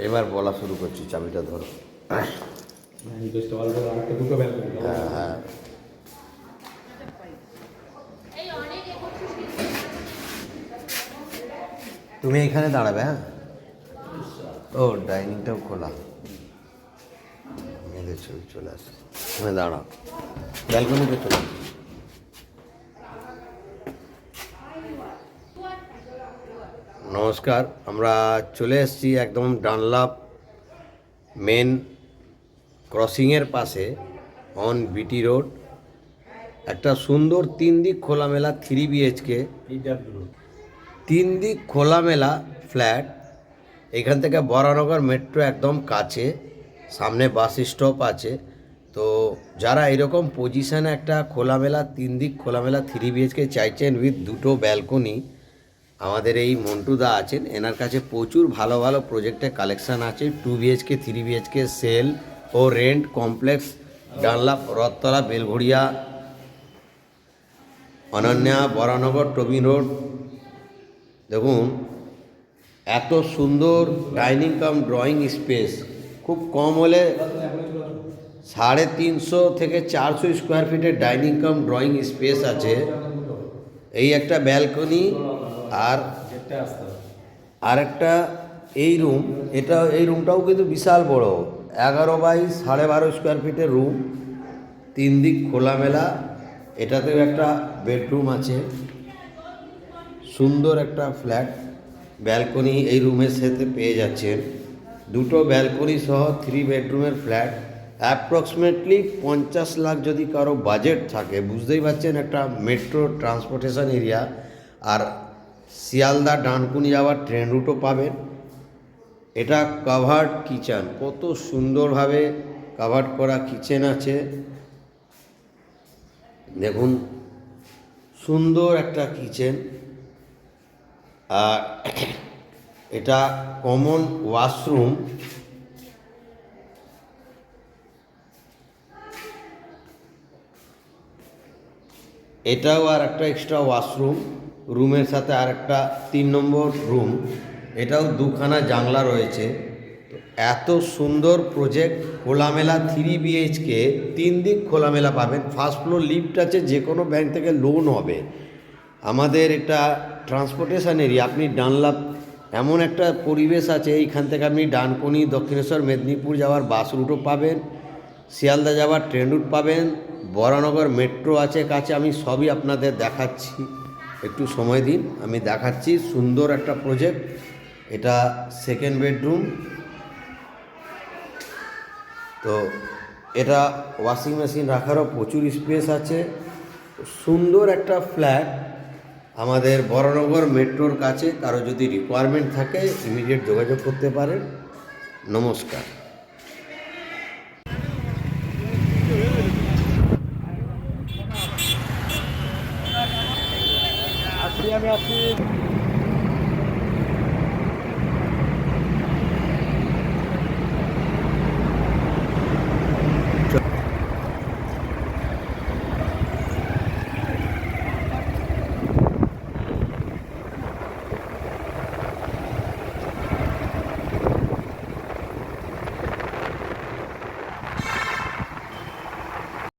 এবার বলা শুরু করছি, চাবিটা ধরো। হ্যাঁ হ্যাঁ, তুমি এখানে দাঁড়াবে। হ্যাঁ, ও ডাইনিংটাও খোলা, মেয়েদের ছবি চলে আসে। তুমি দাঁড়াও, ব্যালকনিতে চলে আসো। নমস্কার, আমরা চলে এসেছি একদম ডানলাপ মেন ক্রসিংয়ের পাশে অন বিটি রোড। একটা সুন্দর 3 দিক খোলামেলা 3 বিএইচকে, 3 দিক খোলামেলা ফ্ল্যাট। এখান থেকে বরানগর মেট্রো একদম কাছে, সামনে বাস স্টপ আছে। তো যারা এরকম পজিশানে একটা খোলামেলা 3 দিক খোলামেলা 3 বিএইচকে চাইছেন উইথ 2টো ব্যালকনি, আমাদের এই মন্টুদা আছেন। এনার কাছে প্রচুর ভালো ভালো প্রজেক্টের কালেকশান আছে। 2 বিএইচকে 3 বিএইচকে সেল ও rent complex Dunlop, Rathtala, Belgharia, Ananya, Baranagar, Tobin road. দেখুন এত সুন্দর ডাইনিং কাম ড্রয়িং স্পেস, খুব কম হলে 350 থেকে 400 স্কোয়ার ফিটের ডাইনিং কাম ড্রয়িং স্পেস আছে। এই একটা ব্যালকনি আর একটা এই রুম। এই রুমটাও কিন্তু বিশাল বড়, 11 বাই 12.5 স্কোয়ার ফিটের রুম, 3 দিক খোলামেলা। এটাতেও একটা বেডরুম আছে, সুন্দর একটা ফ্ল্যাট। ব্যালকনি এই রুমের সাথে পেয়ে যাচ্ছেন, 2টো ব্যালকনি সহ 3 বেডরুমের ফ্ল্যাট। অ্যাপ্রক্সিমেটলি 50 লাখ যদি কারো বাজেট থাকে, বুঝতেই পারছেন একটা মেট্রো ট্রান্সপোর্টেশন এরিয়া। আর শিয়ালদা ডানকুনি যাওয়ার ট্রেন রুটও পাবেন। এটা কাভার্ড কিচেন, কত সুন্দরভাবে কাভার্ড করা কিচেন আছে। দেখুন সুন্দর একটা কিচেন। আর এটা কমন ওয়াশরুম। এটাও আর একটা এক্সট্রা ওয়াশরুম, রুমের সাথে আর একটা 3 নম্বর রুম। এটাও 2খানা জানলা রয়েছে। তো এত সুন্দর প্রজেক্ট, খোলামেলা 3 বিএইচকে, 3 দিক খোলামেলা পাবেন। ফার্স্ট ফ্লোর লিফট আছে, যে কোনো ব্যাংক থেকে লোন হবে। আমাদের এটা ট্রান্সপোর্টেশন এরিয়া, আপনি ডানলাপ এমন একটা পরিবেশ আছে, এইখান থেকে আপনি ডানকুনি, দক্ষিণেশ্বর, মেদিনীপুর যাওয়ার বাস রুটও পাবেন, শিয়ালদা যাওয়ার ট্রেন রুট পাবেন, বরানগর মেট্রো আছে কাছে। আমি সবই আপনাদের দেখাচ্ছি, একটু সময় দিন, আমি দেখাচ্ছি। সুন্দর একটা প্রজেক্ট। এটা 2nd বেডরুম। তো এটা ওয়াশিং মেশিন রাখারও প্রচুর স্পেস আছে। সুন্দর একটা ফ্ল্যাট আমাদের বরানগর মেট্রোর কাছে। কারো যদি রিকোয়ারমেন্ট থাকে ইমিডিয়েট যোগাযোগ করতে পারেন। নমস্কার। আমি